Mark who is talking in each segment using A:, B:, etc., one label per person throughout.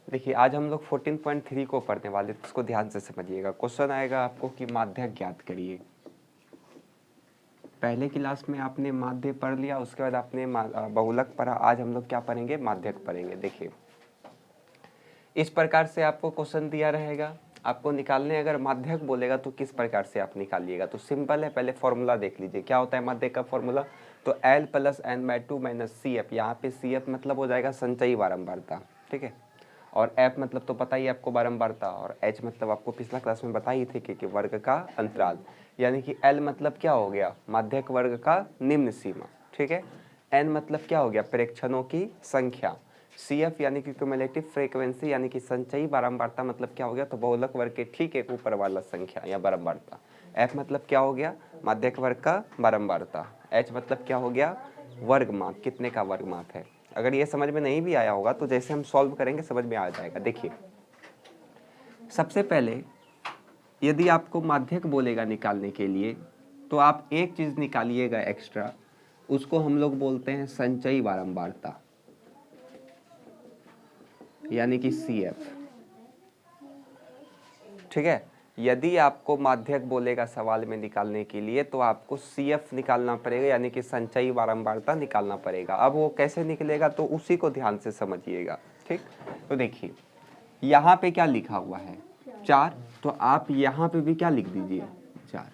A: देखिए आज हम लोग 14.3 को पढ़ने वाले, तो इसको ध्यान से समझिएगा। क्वेश्चन आएगा आपको कि माध्यक ज्ञात करिए। पहले क्लास में आपने माध्य पढ़ लिया, उसके बाद आपने बहुलक पढ़ा। आज हम लोग क्या पढ़ेंगे? माध्यक पढ़ेंगे। देखिए इस प्रकार से आपको क्वेश्चन दिया रहेगा, आपको निकालने, अगर माध्यक बोलेगा तो किस प्रकार से आप निकालिएगा। तो सिंपल है, पहले फॉर्मूला देख लीजिए क्या होता है माध्यक का फॉर्मूला। तो L + n/2 - CF, यहाँ पे CF मतलब हो जाएगा संचयी बारंबारता, ठीक है। और F मतलब तो पता ही आपको बारंबारता, और H मतलब आपको पिछला क्लास में बता ही थे कि वर्ग का अंतराल, यानी कि L मतलब क्या हो गया? माध्यक वर्ग का निम्न सीमा, ठीक है। N मतलब क्या हो गया? प्रेक्षणों की संख्या। CF यानी कि क्यूमुलेटिव फ्रीक्वेंसी, यानी कि संचयी बारंबारता मतलब क्या हो गया? तो बहुलक वर्ग के ठीक एक ऊपर वाला संख्या या बारंबारता। F मतलब क्या हो गया? माध्यक वर्ग का बारंबारता। H मतलब क्या हो गया? वर्ग माप, कितने का वर्ग माप है। अगर ये समझ में नहीं भी आया होगा तो जैसे हम सॉल्व करेंगे समझ में आ जाएगा। देखिए सबसे पहले यदि आपको माध्यक बोलेगा निकालने के लिए, तो आप एक चीज निकालिएगा एक्स्ट्रा, उसको हम लोग बोलते हैं संचयी बारंबारता, यानी कि CF, ठीक है। यदि आपको माध्यक बोलेगा सवाल में निकालने के लिए, तो आपको CF निकालना पड़ेगा, यानी कि संचयी बारंबारता निकालना पड़ेगा। अब वो कैसे निकलेगा तो उसी को ध्यान से समझिएगा, ठीक। तो देखिए यहाँ पे क्या लिखा हुआ है? 4, तो आप यहाँ पे भी क्या लिख दीजिए? 4।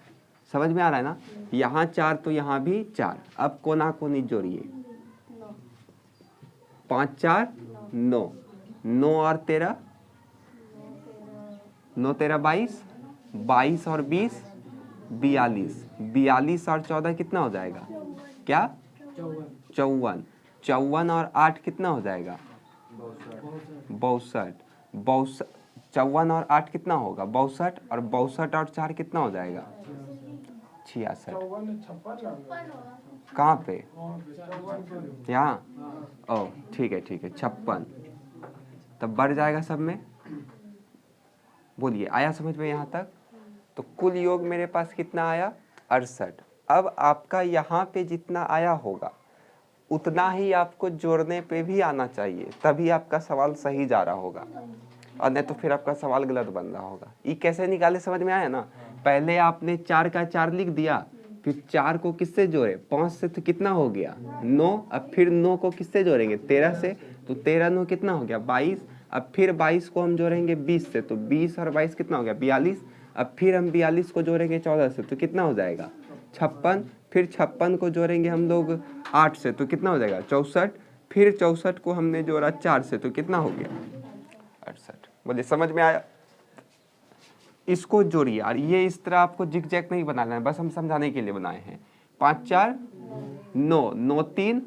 A: समझ में आ रहा है ना? यहाँ 4 तो यहाँ भी 4। अब कोना कोनी जोड़िए, 5 4 9, 9 और 13, 9 13 22, 22 और 20 42, 42 और 14 कितना हो जाएगा? क्या? 54, 54 और 8 कितना हो जाएगा? 62, 54 और 8 कितना होगा? 62, और 62 और 4 कितना हो जाएगा? 66। कहाँ पे? यहाँ? ओ ठीक है 56। तब बढ़ जाएगा सब में। बोलिए आया समझ में यहाँ तक? तो कुल योग मेरे पास कितना आया? 68। अब आपका यहाँ पे जितना आया होगा उतना ही आपको जोड़ने पे भी आना चाहिए, तभी आपका सवाल सही जा रहा होगा, और नहीं तो फिर आपका सवाल गलत बन रहा होगा। ये कैसे निकाले समझ में आया ना? पहले आपने 4 का 4 लिख दिया, फिर 4 को किससे जोड़े? 5 से, तो कितना हो गया? 9। अब फिर 9 को किससे जोड़ेंगे? 13 से, तो 13 9 कितना हो गया? 22। अब फिर 22 को हम जोड़ेंगे 20 से, तो 20 और 22 कितना हो गया? 42। अब फिर हम 42 को जोड़ेंगे 14 से, तो कितना हो जाएगा? 56। फिर 56 को जोड़ेंगे हम लोग 8 से, तो कितना हो जाएगा? 64। फिर 64 को हमने जोड़ा 4 से, तो कितना हो गया? 68। बोलिए समझ में आया? इसको जोड़िए, और ये इस तरह आपको जिग जैग नहीं बनाना है, बस हम समझाने के लिए बनाए हैं। 5 4 9, 9 3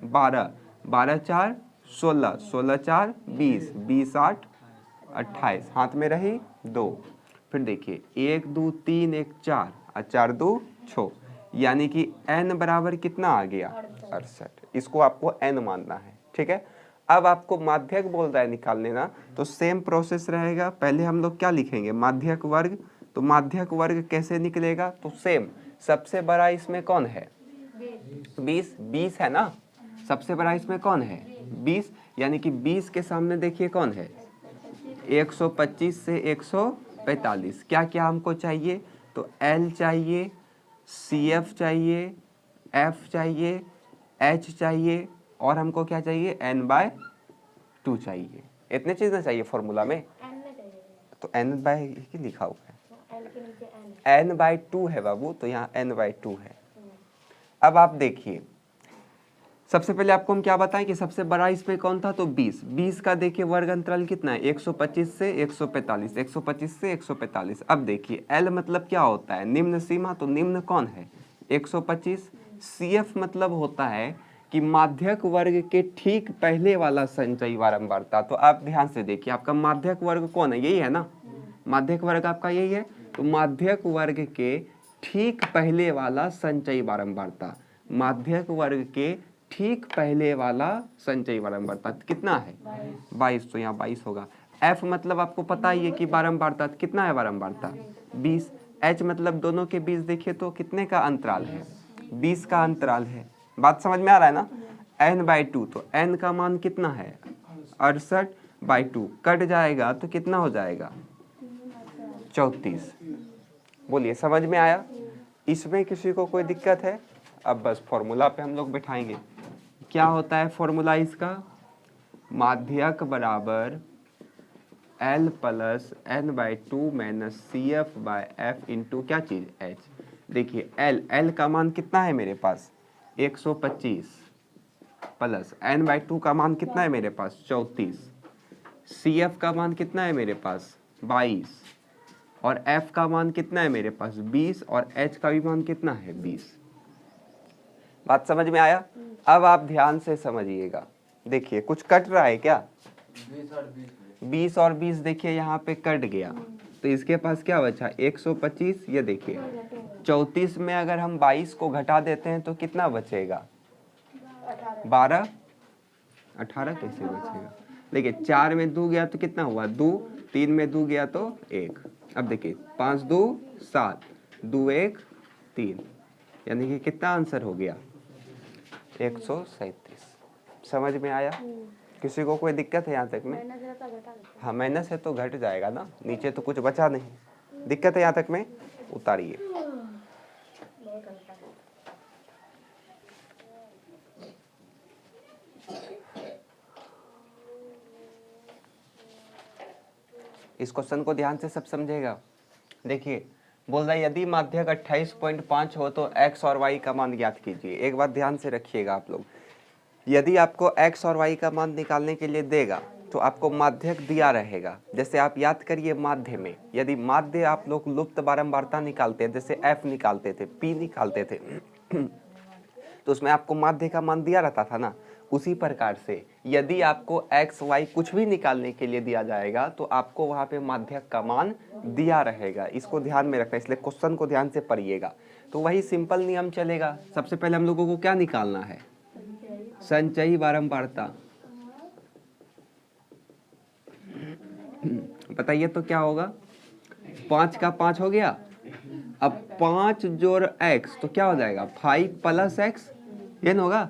A: 12, 12 4 16, 16 4 20, 20 8 28, हाथ में रही 2। फिर देखिए 1 2 3 1 4 और 4 2 6, यानी कि n बराबर कितना आ गया? 68। इसको आपको n मानना है, ठीक है। अब आपको माध्यक बोल रहा है निकालने ना, तो सेम प्रोसेस रहेगा। पहले हम लोग क्या लिखेंगे? माध्यक वर्ग। तो माध्यक वर्ग कैसे निकलेगा? तो सेम, सबसे बड़ा इसमें कौन है? 20। 20 है ना? सबसे बड़ा इसमें कौन है? 20, यानी कि 20 के सामने देखिए कौन है? 125 से 145। क्या क्या हमको चाहिए? तो L चाहिए, CF चाहिए, F चाहिए, H चाहिए, और हमको क्या चाहिए? n/2 चाहिए। इतने चीज ना चाहिए फॉर्मूला में? तो n/ही लिखा हुआ है, n/2 है बाबू, तो यहाँ n/2 है। अब आप देखिए सबसे पहले आपको हम क्या बताएं कि सबसे बड़ा इसमें कौन था? तो 20। 20 का देखिए वर्ग अंतराल कितना है? 125 से 145, 125 से 145। अब देखिए L मतलब क्या होता है? निम्न सीमा। तो निम्न कौन है? 125। CF मतलब होता है कि माध्यक वर्ग के ठीक पहले वाला संचयी बारंबारता। तो आप ध्यान से देखिए आपका माध्यक वर्ग कौन है? यही है ना? माध्यक वर्ग आपका यही है। तो माध्यक वर्ग के ठीक पहले वाला संचयी बारंबारता, माध्यक वर्ग के ठीक पहले वाला संचयी बारंबारता कितना है? 22। तो यहाँ 22 होगा। F मतलब आपको पता ही है कि बारंबारता कितना है? बारंबारता 20। H मतलब दोनों के बीच देखिए तो कितने का अंतराल है? 20 का अंतराल है। बात समझ में आ रहा है ना? n/2, तो n का मान कितना है? 68। बाई 2 कट जाएगा तो कितना हो जाएगा 34। बोलिए समझ में आया? इसमें किसी को कोई दिक्कत है? अब बस फॉर्मूला पे हम लोग बैठाएंगे। क्या होता है फॉर्मूला इसका? माध्यक बराबर L plus n by 2 minus CF by F into क्या चीज़ H। देखिए L का मान कितना है मेरे पास 125 प्लस n बाई 2 का मान कितना है मेरे पास 34, CF का मान कितना है मेरे पास 22 और F का मान कितना है मेरे पास 20 और H का भी मान कितना है 20। बात समझ में आया? अब आप ध्यान से समझिएगा। देखिए कुछ कट रहा है क्या? 20 और 20 देखिए यहाँ पे कट गया तो इसके पास क्या बचा 125। ये देखिए 34 में अगर हम 22 को घटा देते हैं तो कितना बचेगा 12, 18 कैसे बचेगा? देखिए 4 में 2 गया तो कितना हुआ 2, 3 में 2 गया तो 1। अब देखिए 5 2 7, 2 1 3, यानी कि कितना आंसर हो गया 137। समझ में आया? किसी को कोई दिक्कत है यहाँ तक में? हाँ माइनस है तो घट जाएगा ना, नीचे तो कुछ बचा नहीं। दिक्कत है यहाँ तक में? उतारिए। इस क्वेश्चन को ध्यान से सब समझेगा। देखिए बोल रहा है यदि माध्यक 28.5 हो तो x और y का मान ज्ञात कीजिए। एक बात ध्यान से रखिएगा आप लोग, यदि आपको x और y का मान निकालने के लिए देगा तो आपको माध्यक दिया रहेगा। जैसे आप याद करिए माध्य में, यदि माध्य आप लोग लुप्त बारंबारता निकालते हैं, जैसे f निकालते थे, p निकालते थे तो उसमें आपको माध्य का मान दिया रहता था ना। उसी प्रकार से यदि आपको x y कुछ भी निकालने के लिए दिया जाएगा तो आपको वहाँ पे माध्यक का मान दिया रहेगा। इसको ध्यान में रखना, इसलिए क्वेश्चन को ध्यान से पढ़िएगा। तो वही सिंपल नियम चलेगा। सबसे पहले हम लोगों को क्या निकालना है? संचयी बारंबारता। बताइए तो क्या होगा? 5 का 5 हो गया। अब 5 जोड़ x तो क्या हो जाएगा 5 प्लस x, ये ना होगा।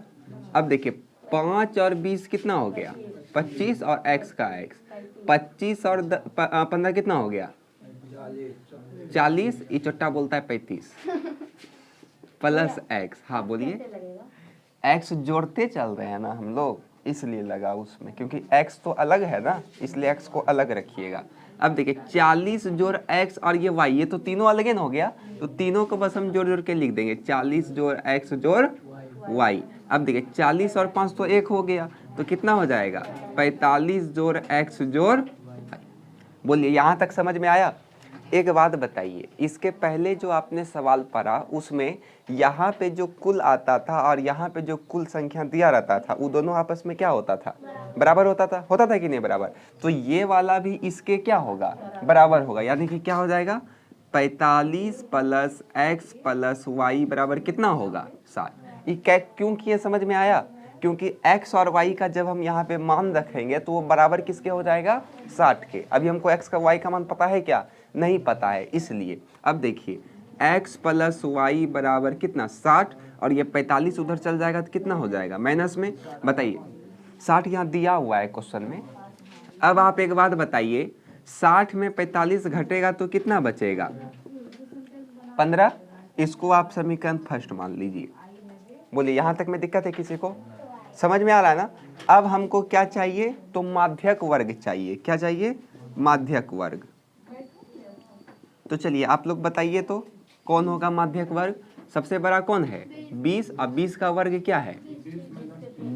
A: अब देखिए 5 और 20 कितना हो गया 25 और x का x, 25 और 15 कितना हो गया 40, ये चोट्टा बोलता है 35 प्लस x। हाँ बोलिए। x जोड़ते चल रहे हैं ना हम लोग, इसलिए लगा उसमें, क्योंकि x तो अलग है ना, इसलिए x को अलग रखिएगा। अब देखिए 40 जोड़ x और ये y, ये तो तीनों अलग ही ना हो गया, तो तीनों को बस हम जोड़ जोड़ के लिख देंगे 40 जोड़ x जोड़ y। अब देखिए 40 और 5 तो 1 हो गया, तो कितना हो जाएगा 45 जोड़ x जोड़ y। बोलिए यहाँ तक समझ में आया? एक बात बताइए, इसके पहले जो आपने सवाल पढ़ा उसमें यहाँ पे जो कुल आता था और यहाँ पे जो कुल संख्या दिया रहता था, वो दोनों आपस में क्या होता था? बराबर होता था कि नहीं बराबर? तो ये वाला भी इसके क्या होगा? बराबर होगा। यानी कि क्या हो जाएगा 45 प्लस x प्लस y बराबर कितना होगा 60। ये क्यों किए समझ में आया? क्योंकि x और y का जब हम यहाँ पे मान रखेंगे तो वो बराबर किसके हो जाएगा 60 के। अभी हमको x का y का मान पता है क्या? नहीं पता है, इसलिए अब देखिए x प्लस y बराबर कितना 60 और ये 45 उधर चल जाएगा तो कितना हो जाएगा माइनस में। बताइए 60 यहाँ दिया हुआ है क्वेश्चन में। अब आप एक बात बताइए 60 में 45 घटेगा तो कितना बचेगा 15। इसको आप समीकरण फर्स्ट मान लीजिए। बोलिए यहाँ तक में दिक्कत है किसी को? समझ में आ रहा है ना? अब हमको क्या चाहिए? तो माध्यक वर्ग चाहिए। क्या चाहिए? माध्यक वर्ग। तो चलिए आप लोग बताइए तो कौन होगा माध्यक वर्ग? सबसे बड़ा कौन है 20। अब 20 का वर्ग क्या है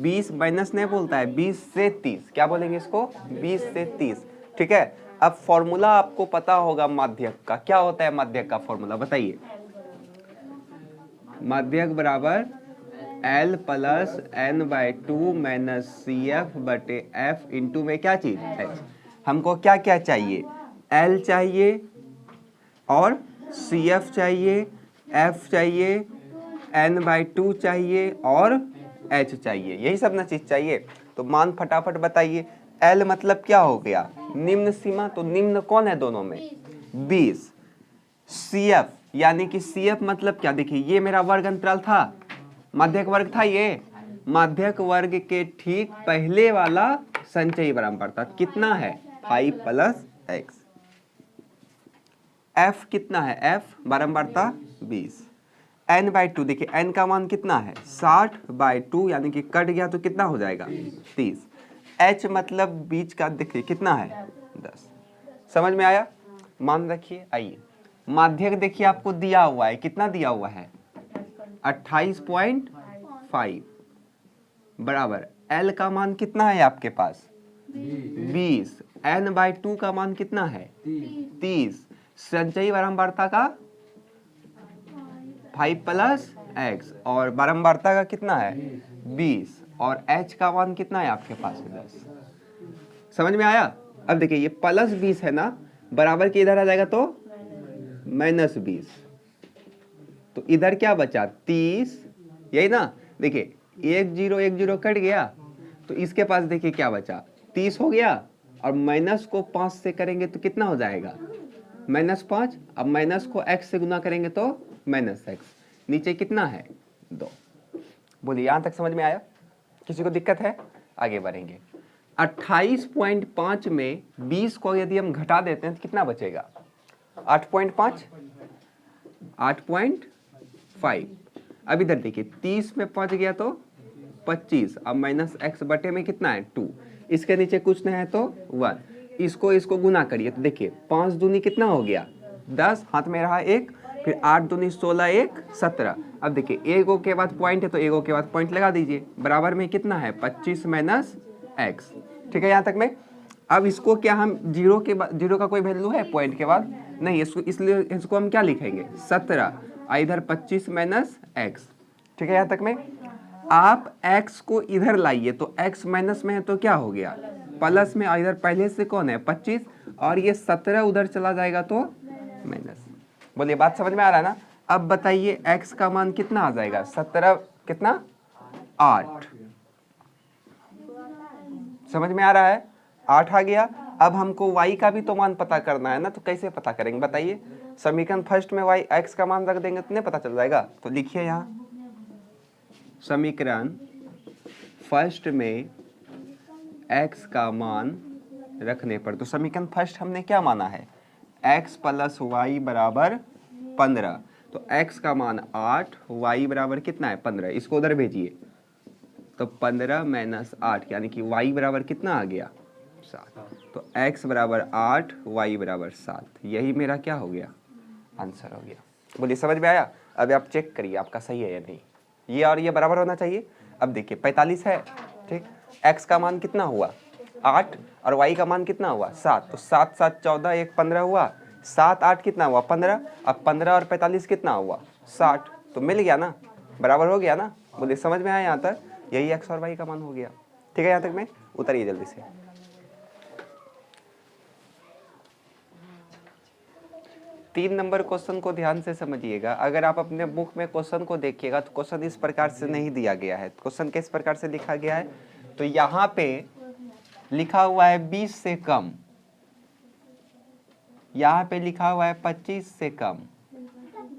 A: 20 माइनस नहीं बोलता है 20 से 30। क्या बोलेंगे इसको 20 से 30। ठीक है। अब फॉर्मूला आपको पता होगा माध्यक का। क्या होता है माध्यक का फॉर्मूला? बताइए। माध्यक बराबर L plus n by 2 minus CF बटे F इंटू में क्या चीज H। हमको क्या क्या चाहिए? L चाहिए और CF चाहिए, F चाहिए, n बाई 2 चाहिए और H चाहिए। यही सब ना चीज चाहिए। तो मान फटाफट बताइए। L मतलब क्या हो गया निम्न सीमा, तो निम्न कौन है दोनों में 20। CF यानी कि CF मतलब क्या? देखिए ये मेरा वर्ग अंतराल था, माध्यक वर्ग था। ये माध्यक वर्ग के ठीक पहले वाला संचयी बारंबारता कितना है 5 प्लस एक्स। एफ कितना है, एफ बारंबारता 20। n बाई 2 देखिए n का मान कितना है 60/2 यानी कि कट गया तो कितना हो जाएगा 30। h मतलब बीच का देखिए कितना है 10। समझ में आया। मान रखिए। आइए माध्यक देखिए आपको दिया हुआ है, कितना दिया हुआ है 28.5 बराबर l का मान कितना है आपके पास 20। n बाई 2 का मान कितना है 30। संचयी बारंबारता का 5 प्लस एक्स और बारंबारता का कितना है 20 और h का मान कितना है आपके पास 10। समझ में आया। अब देखिए ये प्लस 20 है ना, बराबर के इधर आ जाएगा तो माइनस 20, तो इधर क्या बचा 30, यही ना। देखिए 1 0 कट गया तो इसके पास देखिए क्या बचा 30 हो गया और माइनस को 5 से करेंगे तो कितना हो जाएगा -5। अब माइनस को x से गुना करेंगे तो -x, नीचे कितना है 2। बोलिए यहां तक समझ में आया, किसी को दिक्कत है। आगे बढ़ेंगे। 28.5 में 20 को यदि हम घटा देते हैं तो कितना बचेगा 8.5 8.5। अब इधर देखिए 30 में 5 गया तो 25, अब माइनस x बटे में कितना है 2, इसके नीचे कुछ नहीं है तो 1। इसको गुना करिए तो देखिए 5 दूनी कितना हो गया 10, हाथ में रहा 1, फिर 8 दूनी 16, 1 17। अब देखिए एगो के बाद पॉइंट है तो एगो के बाद पॉइंट लगा दीजिए, बराबर में कितना है 25 माइनस x। ठीक है यहाँ तक में। अब इसको क्या हम जीरो के बाद, जीरो का कोई वैल्यू है पॉइंट के बाद नहीं, इसको इसलिए इसको हम क्या लिखेंगे 17, इधर 25 माइनस x। ठीक है यहाँ तक में। आप x को इधर लाइए तो x माइनस में है तो क्या हो गया प्लस में, इधर पहले से कौन है 25 और ये 17 उधर चला जाएगा तो माइनस। बोलिए बात समझ में आ रहा है ना। अब बताइए x का मान कितना आ जाएगा 17 कितना 8। समझ में आ रहा है 8 आ गया। अब हमको y का भी तो मान पता करना है ना, तो कैसे पता करेंगे बताइए। समीकरण फर्स्ट में y x का मान रख देंगे तो नहीं पता चल जाएगा। तो लिखिए यहाँ समीकरण फर्स्ट में x का मान रखने पर, तो समीकरण फर्स्ट हमने क्या माना है x प्लस वाई बराबर 15, तो x का मान 8, y बराबर कितना है 15, इसको उधर भेजिए तो 15 माइनस 8 यानी कि y बराबर कितना आ गया 7। तो x बराबर 8, y बराबर 7, यही मेरा क्या हो गया आंसर हो गया। बोलिए समझ में आया। अब आप चेक करिए आपका सही है या नहीं, ये और ये बराबर होना चाहिए। अब देखिए 45 है, ठीक, x का मान कितना हुआ 8 और y का मान कितना हुआ 7, तो 7 7 14 1 15 हुआ, 7 8 कितना हुआ 15। अब 15 और 45 कितना हुआ 60, तो मिल गया ना, बराबर हो गया ना। बोलिए समझ में आया यहाँ तक, यही x और y का मान हो गया। ठीक है यहाँ तक में, उतरिए जल्दी से। 3 नंबर क्वेश्चन को ध्यान से समझिएगा। अगर आप अपने बुक में क्वेश्चन को देखिएगा तो क्वेश्चन इस प्रकार से नहीं दिया गया है। क्वेश्चन किस प्रकार से लिखा गया है, तो यहाँ पे लिखा हुआ है 20 से कम, यहाँ पे लिखा हुआ है 25 से कम,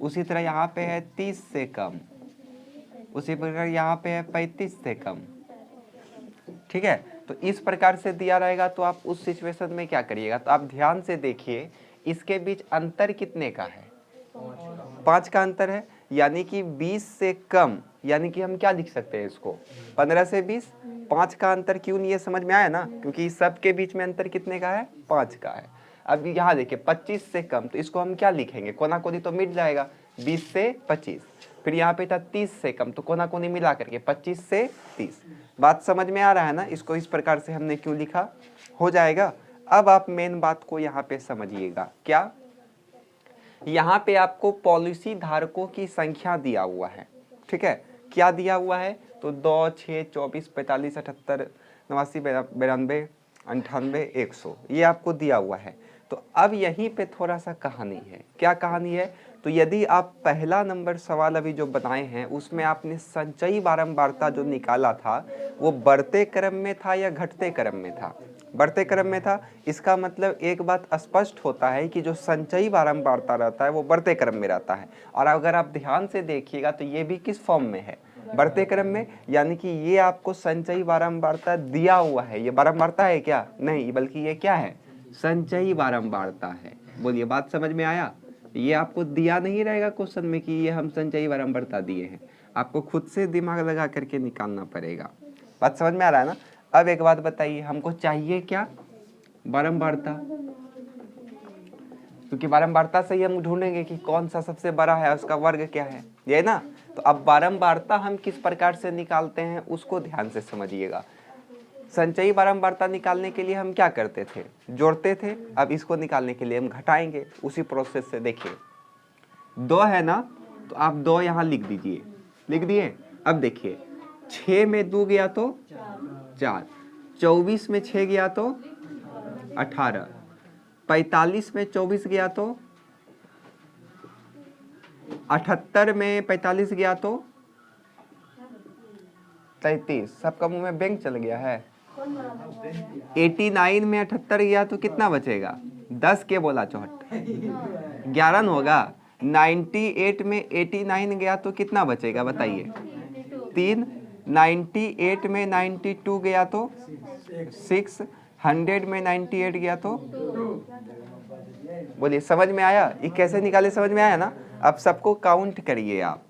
A: उसी तरह यहाँ पे है 30 से कम, उसी प्रकार यहाँ पे है 35 से कम। ठीक है, तो इस प्रकार से दिया रहेगा तो आप उस सिचुएशन में क्या करिएगा, तो आप ध्यान से देखिए इसके बीच अंतर कितने का है 5 का अंतर है, यानी कि 20 से कम, यानी कि हम क्या लिख सकते हैं इसको 15 से 20, 5 का अंतर क्यों नहीं है समझ में आया ना, क्योंकि सब के बीच में अंतर कितने का है 5 का है। अब यहाँ देखिए 25 से कम, तो इसको हम क्या लिखेंगे, कोना कोनी तो मिट जाएगा 20 से 25, फिर यहाँ पे था 30 से कम, तो कोना कोनी मिला करके 25 से 30। बात समझ में आ रहा है ना, इसको इस प्रकार से हमने क्यों लिखा, हो जाएगा। अब आप मेन बात को यहाँ पे समझिएगा, क्या यहाँ पे आपको पॉलिसी धारकों की संख्या दिया हुआ है। ठीक है, क्या दिया हुआ है, तो 2 6 24 45 78 89 92 98 100 ये आपको दिया हुआ है। तो अब यहीं पे थोड़ा सा कहानी है। क्या कहानी है, तो यदि आप पहला नंबर सवाल अभी जो बनाए हैं उसमें आपने संचयी बारंबारता जो निकाला था वो बढ़ते क्रम में था या घटते क्रम में था, बढ़ते क्रम में था। इसका मतलब एक बात स्पष्ट होता है कि जो संचयी बारंबारता रहता है वो बढ़ते क्रम में रहता है। और अगर आप ध्यान से देखिएगा तो ये भी किस फॉर्म में है, बढ़ते क्रम में, यानी कि ये आपको संचयी बारंबारता दिया हुआ है। ये बारंबारता है क्या? नहीं, बल्कि ये क्या है? संचयी बारंबारता है। बोलिए, बात समझ में आया? ये आपको दिया नहीं रहेगा क्वेश्चन में कि ये हम संचयी बारंबारता दिए हैं, आपको खुद से दिमाग लगा करके निकालना पड़ेगा। बात समझ में आ रहा है ना? अब एक बात बताइए, हमको चाहिए क्या? बारंबारता, क्योंकि बारंबारता से ही हम ढूंढेंगे कि कौन सा सबसे बड़ा है, उसका वर्ग क्या है, ये ना। तो अब बारंबारता हम किस प्रकार से निकालते हैं उसको ध्यान से समझिएगा। संचयी बारंबारता निकालने के लिए हम क्या करते थे? जोड़ते थे। अब इसको निकालने के लिए हम घटाएंगे उसी प्रोसेस से। देखिए 2 है ना, तो आप 2 यहाँ लिख दीजिए। लिख दिए? अब देखिए 6 में 2 गया तो 4, 24 में 6 गया तो 18, 45 में 24 गया तो 78 में 45 गया तो 33। सबका मुंह में बैंक चल गया है। 89 में 78 गया तो कितना बचेगा? 10 के बोला 74, 11 होगा। 98 में 89 गया तो कितना बचेगा बताइए? 3। 98 में 92 गया तो 6। 100 में 98 गया तो, बोलिए समझ में आया? ये कैसे निकाले, समझ में आया ना? अब सबको काउंट करिए आप।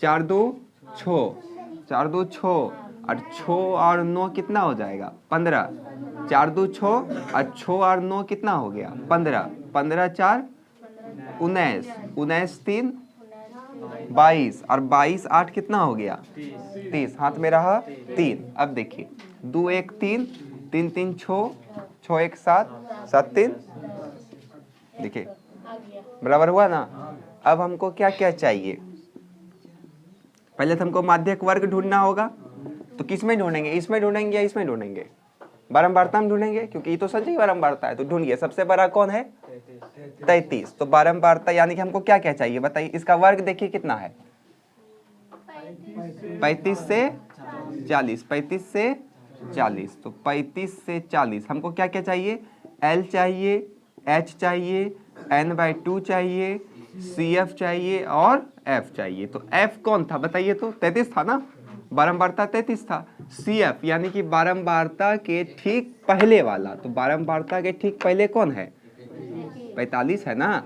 A: 4 2 6, 4 2 6 और 6 और 9 कितना हो जाएगा? 15। 4 2 6 और 6 और 9 कितना हो गया? 15। 15 4 19, 19 3 22 और 22 8 कितना हो गया? 30। हाथ में रहा 3। अब देखिए 2 1 3, 3 3 6, 6 1 7, 7 3, देखिए बराबर हुआ ना। अब हमको क्या क्या चाहिए? पहले तो हमको माध्यक वर्ग ढूंढना होगा। तो किस में ढूंढेंगे? इसमें ढूंढेंगे या इसमें ढूंढेंगे? बारंबारता में ढूंढेंगे, क्योंकि ये तो संचयी बारंबारता है। तो ढूंढिए, सबसे बड़ा कौन है? 33। तो बारंबारता यानी कि हमको क्या क्या चाहिए बताइए? इसका वर्ग देखिए कितना है? 35 से 40, 35 से 40। तो 35 से 40 हमको क्या क्या चाहिए? L चाहिए, H चाहिए, n/2 चाहिए, CF चाहिए और F चाहिए। तो F कौन था बताइए? तो 33 था ना, बारंबारता 33 था। CF यानी कि बारंबारता के ठीक पहले वाला। तो बारंबारता के ठीक पहले कौन है? 45 है ना,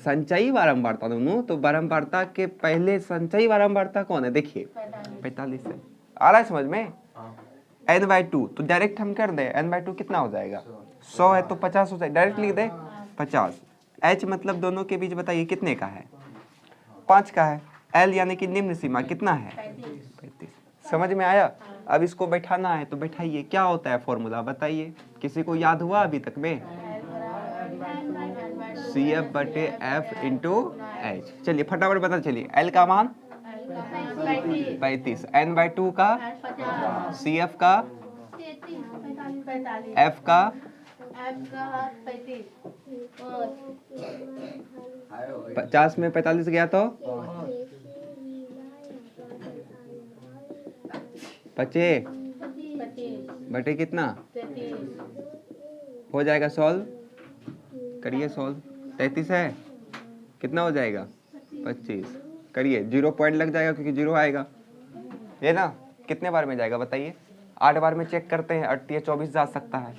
A: संचयी बारंबारता दोनों। तो बारंबारता के पहले संचयी बारंबारता कौन है? देखिए 45 है। आ रहा है समझ में? n/2 तो डायरेक्ट हम कर दे। n/2 कितना हो जाएगा? 100 है तो 50 हो जाएगा, डायरेक्ट लिख दे 50। H मतलब दोनों के बीच बताइए कितने का है? 5 का है। L यानी कि निम्न सीमा कितना है? 35। समझ में आया? अब इसको बैठाना है तो बैठाइए। क्या होता है फॉर्मूला बताइए? किसी को याद हुआ अभी तक में? CF/F into H। चलिए फटाफट बता। चलिए L का मान 35, n/2 का, CF का, F का 50 में 45 गया तो बचे बटे कितना हो जाएगा? सॉल्व करिए। सॉल्व 33 है, कितना हो जाएगा? 25। करिए, 0 पॉइंट लग जाएगा क्योंकि 0 आएगा, ये ना। कितने बार में जाएगा बताइए? 8 बार में चेक करते हैं। 8 24 जा सकता है।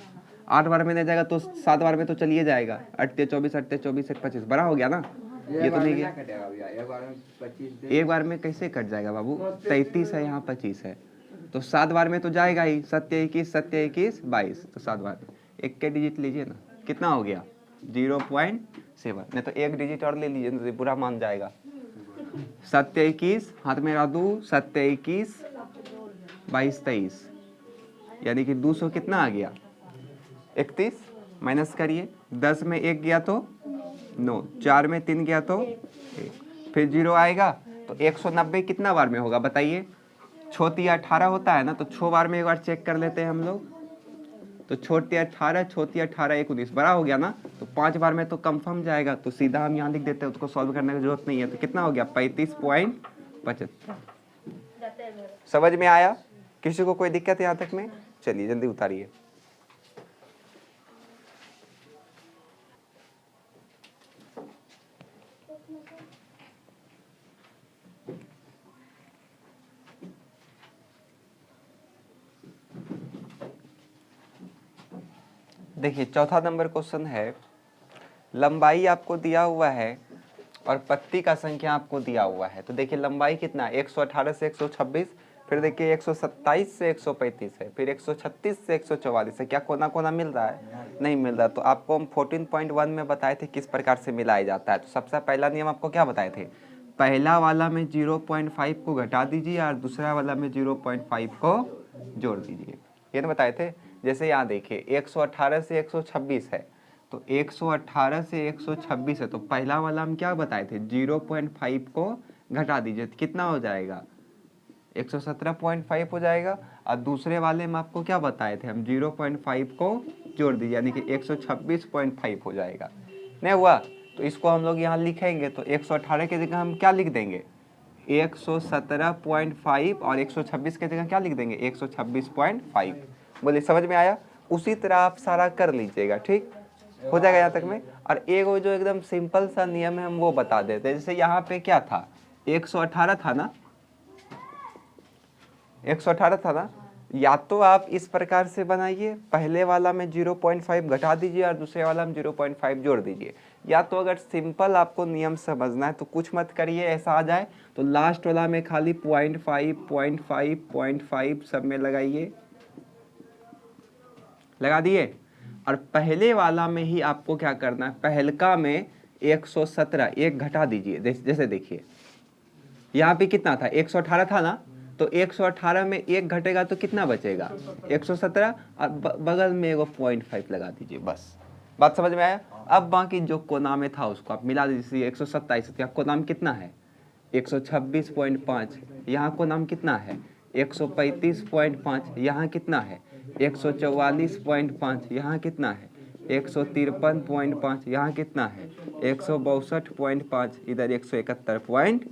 A: 8 बार में नहीं जाएगा तो 7 बार में तो चलिए जाएगा। 8 24, 8 24 25 बड़ा हो गया ना। ये तो नहीं गया। एक बार में कैसे कट जाएगा बाबू? 33 है, यहाँ 25 है, तो 7 बार में तो जाएगा ही। 7 21, 7 21 22, तो 7 बार। एक के डिजिट लीजिए ना, कितना हो गया? 0.7। नहीं तो एक डिजिट और ले लीजिए तो पूरा मान जाएगा। 7 21, हाथ में रहा 2, 7 21 22 23, यानी कि 200 कितना आ गया? 31। माइनस करिए, 10 में 1 गया तो 9, 4 में 3 गया तो 1, फिर 0 आएगा। तो 190 कितना बार में होगा बताइए? 6 18 होता है ना, तो 6 बार में एक बार चेक कर लेते हैं हम लोग। तो 18 18 19 बड़ा हो गया ना, तो 5 बार में तो कंफर्म जाएगा। तो सीधा हम यहाँ लिख देते हैं, उसको सॉल्व करने की जरूरत नहीं है। तो कितना हो गया? 35.75। समझ में आया? किसी को कोई दिक्कत है यहाँ तक में? चलिए जल्दी उतारिए। देखिए चौथा नंबर क्वेश्चन है, लंबाई आपको दिया हुआ है और पत्ती का संख्या आपको दिया हुआ है। तो देखिए लंबाई कितना है, 118 से 126, फिर देखिए 127 से 135 है, फिर 136 से 144 है। क्या कोना कोना मिल रहा है? नहीं मिल रहा। तो आपको हम 14.1 में बताए थे किस प्रकार से मिलाया जाता है। तो सबसे पहला नियम आपको क्या बताए थे, पहला वाला में 0.5 को घटा दीजिए और दूसरा वाला में 0.5 को जोड़ दीजिए, ये ना बताए थे। जैसे यहाँ देखिए 118 से 126 है, तो 118 से 126 है, तो पहला वाला हम क्या बताए थे, 0.5 को घटा दीजिए तो कितना हो जाएगा, 117.5 हो जाएगा। और दूसरे वाले में आपको क्या बताए थे हम, 0.5 को जोड़ दीजिए यानी कि 126.5 हो जाएगा। नहीं हुआ तो इसको हम लोग यहाँ लिखेंगे, तो 118 की जगह हम क्या लिख देंगे, 117.5 और 126 की जगह क्या लिख देंगे, 126.5। बोलिए समझ में आया? उसी तरह आप सारा कर लीजिएगा, ठीक हो जाएगा यहाँ तक में। और एक वो जो एकदम सिंपल सा नियम है हम वो बता देते हैं। जैसे यहाँ पे क्या था, 118 था ना, 118 था ना, या तो आप इस प्रकार से बनाइए, पहले वाला में 0.5 घटा दीजिए और दूसरे वाला में 0.5 जोड़ दीजिए। या तो अगर सिंपल आपको नियम समझना है तो कुछ मत करिए, ऐसा आ जाए तो लास्ट वाला में खाली 0.5 सब में लगाइए, लगा दिए। और पहले वाला में ही आपको क्या करना है, पहलका में 117 एक घटा दीजिए। जैसे देखिए यहाँ पे कितना था, 118 था ना, तो 118 में एक घटेगा तो कितना बचेगा, 117, और बगल में एगो 0.5 लगा दीजिए, बस। बात समझ में आया? अब बाकी जो कोना में था उसको आप मिला दीजिए, 127, यहाँ कोना में कितना है, 126.5, यहाँ कोना में कितना है, 135.5, यहाँ कितना है, 144.5, यहाँ कितना है, 153.5, यहाँ कितना है, 162.5, इधर 171.5।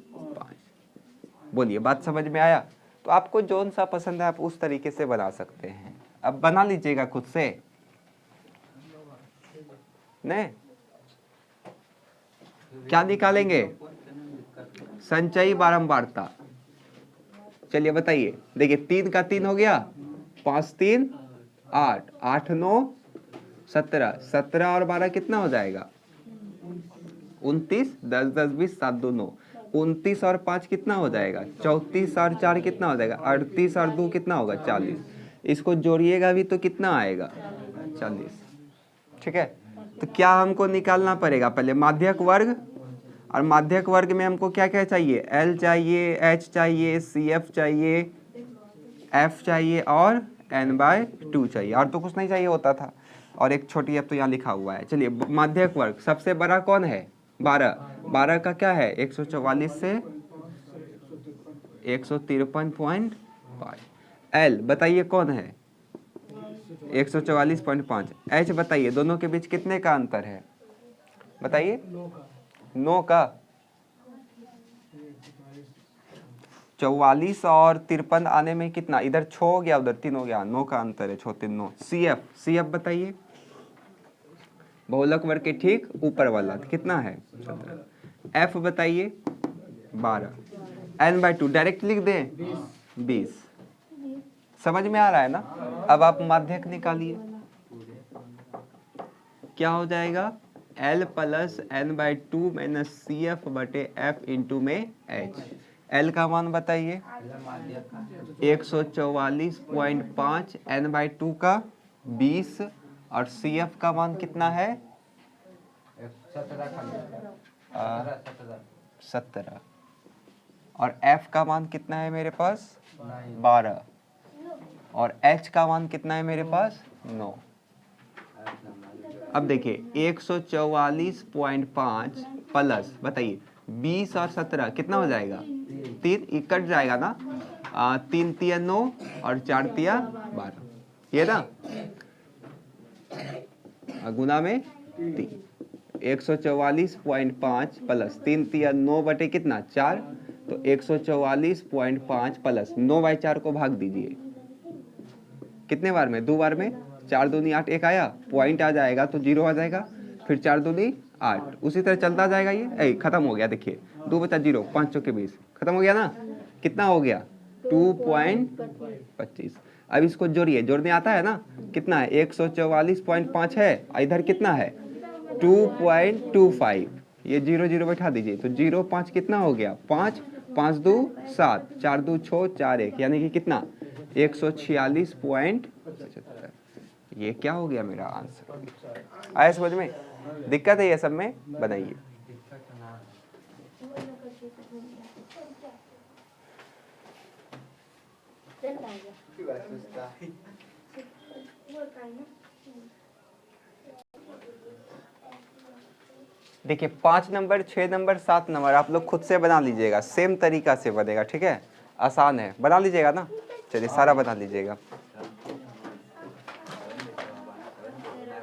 A: बोलिए बात समझ में आया? तो आपको जोन सा पसंद है आप उस तरीके से बना सकते हैं। अब बना लीजिएगा खुद से, नहीं क्या निकालेंगे, संचयी बारंबारता। चलिए बताइए, देखिए 3 का 3 हो गया, 5 3 8, 8 9 17, 17 और 12 कितना हो जाएगा, 29, 10 10 20 7 2 9, 29 और 5 कितना हो जाएगा, 34 और 4 कितना हो जाएगा, 38 और 2 कितना होगा, 40। इसको जोड़िएगा भी तो कितना आएगा, 40। ठीक है, तो क्या हमको निकालना पड़ेगा, पहले माध्यक वर्ग, और माध्यक वर्ग में हमको क्या क्या चाहिए, L चाहिए, H चाहिए, CF चाहिए, F चाहिए और n/2 चाहिए, और तो कुछ नहीं चाहिए होता था। और एक छोटी अब तो यहाँ लिखा हुआ है। चलिए माध्यक वर्ग सबसे बड़ा कौन है, 12, 12 का क्या है, 144 से 153.5। L बताइए कौन है, 144.5। H बताइए दोनों के बीच कितने का अंतर है, बताइए, 9 का। 44 और 53 आने में कितना, इधर 6 हो गया उधर 3 हो गया, 9 का अंतर है, 6 3 9। CF बताइए, बहुलक वर्ग के ठीक ऊपर वाला कितना है, 17। F बताइए 12, n/2 डायरेक्ट लिख दें 20। समझ में आ रहा है ना? अब आप माध्यक निकालिए, क्या हो जाएगा, L + n/2 - CF बटे F इंटू में H। L का मान बताइए, 144.5, n/2 का 20, और CF का मान कितना है, 17, और F का मान कितना है मेरे पास, 12, और H का मान कितना है मेरे पास, 9। अब देखिए 144.5 प्लस बताइए 20 और 17 कितना हो जाएगा, 3 कट जाएगा ना, 3 तिया 9 और 4 तिया 12, ये ना, गुना में 3। 144.5 प्लस 3 तिया 9 बटे कितना 4, तो 144.5 प्लस 9/4 को भाग दीजिए, कितने बार में, 2 बार में, 4 दूनी 8, एक आया पॉइंट आ जाएगा तो 0 आ जाएगा, फिर 4 दूनी 8, उसी तरह चलता जाएगा। ये खत्म हो गया, देखिए 2 बचा 0, 5 चौके 20, खत्म हो गया ना, कितना हो गया 2.25। अब इसको जोड़िए, जोड़ने आता है ना, कितना है 144.5 है, इधर कितना है 2.25, ये 0 0 बैठा दीजिए, तो 0 5 कितना हो गया 5, 5 2 7, 4 2 6 4 1, यानी कि कितना 146.75। ये क्या हो गया मेरा आंसर। आया समझ में? दिक्कत है ये सब में, बनाइए। देखिए 5 नंबर, 6 नंबर, 7 नंबर आप लोग खुद से बना लीजिएगा, सेम तरीका से बनेगा, ठीक है, आसान है, बना लीजिएगा ना। चलिए सारा बना लीजिएगा।